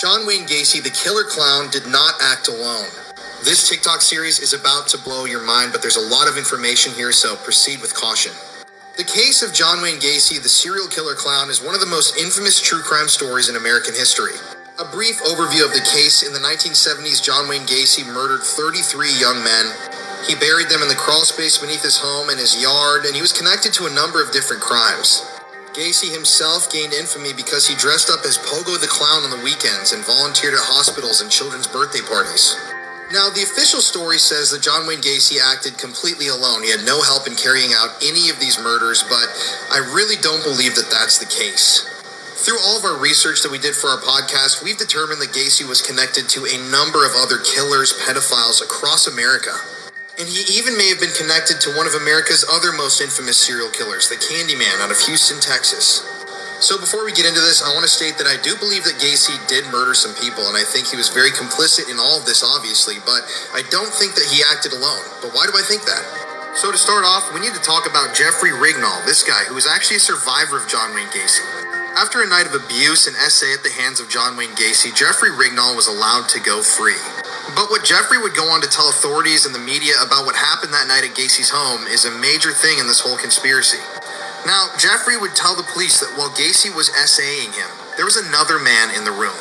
John Wayne Gacy, the killer clown, did not act alone. This TikTok series is about to blow your mind, but there's a lot of information here, so proceed with caution. The case of John Wayne Gacy, the serial killer clown, is one of the most infamous true crime stories in American history. A brief overview of the case: in the 1970s, John Wayne Gacy murdered 33 young men. He buried them in the crawl space beneath his home and his yard, and he was connected to a number of different crimes. Gacy himself gained infamy because he dressed up as Pogo the Clown on the weekends and volunteered at hospitals and children's birthday parties. Now, the official story says that John Wayne Gacy acted completely alone. He had no help in carrying out any of these murders, but I really don't believe that that's the case. Through all of our research that we did for our podcast, we've determined that Gacy was connected to a number of other killers, pedophiles across America. And he even may have been connected to one of America's other most infamous serial killers, the Candyman out of Houston, Texas. So before we get into this, I want to state that I do believe that Gacy did murder some people, and I think he was very complicit in all of this, obviously, but I don't think that he acted alone. But why do I think that? So to start off, we need to talk about Jeffrey Rignall, this guy who was actually a survivor of John Wayne Gacy. After a night of abuse and SA at the hands of John Wayne Gacy, Jeffrey Rignall was allowed to go free. But what Jeffrey would go on to tell authorities and the media about what happened that night at Gacy's home is a major thing in this whole conspiracy. Now, Jeffrey would tell the police that while Gacy was SAing him, there was another man in the room.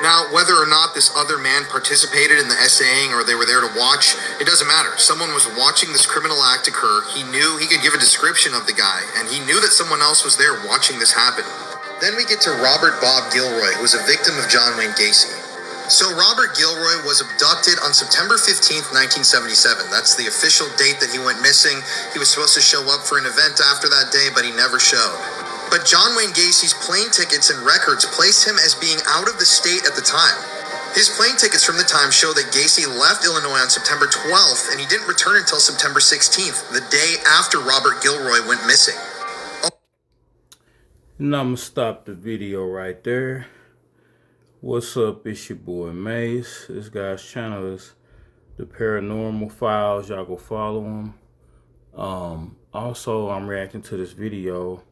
Now, whether or not this other man participated in the SAing or they were there to watch, it doesn't matter. Someone was watching this criminal act occur. He knew he could give a description of the guy, and he knew that someone else was there watching this happen. Then we get to Robert Bob Gilroy, who was a victim of John Wayne Gacy. So Robert Gilroy was abducted on September 15th, 1977. That's the official date that he went missing. He was supposed to show up for an event after that day, but he never showed. But John Wayne Gacy's plane tickets and records placed him as being out of the state at the time. His plane tickets from the time show that Gacy left Illinois on September 12th, and he didn't return until September 16th, the day after Robert Gilroy went missing. Now I'm going to stop the video right there. What's up? It's your boy Mace. This guy's channel is The Paranormal Files. Y'all go follow him. Also, I'm reacting to this video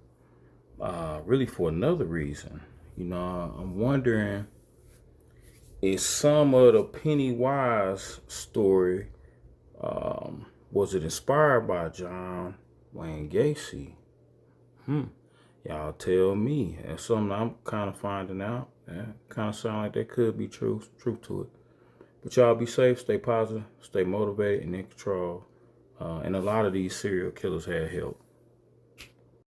really for another reason. You know, I'm wondering, is some of the Pennywise story, was it inspired by John Wayne Gacy? Y'all tell me. That's something I'm kind of finding out. Yeah, kind of sound like there could be truth to it. But y'all be safe, stay positive, stay motivated, and in control. And a lot of these serial killers had help.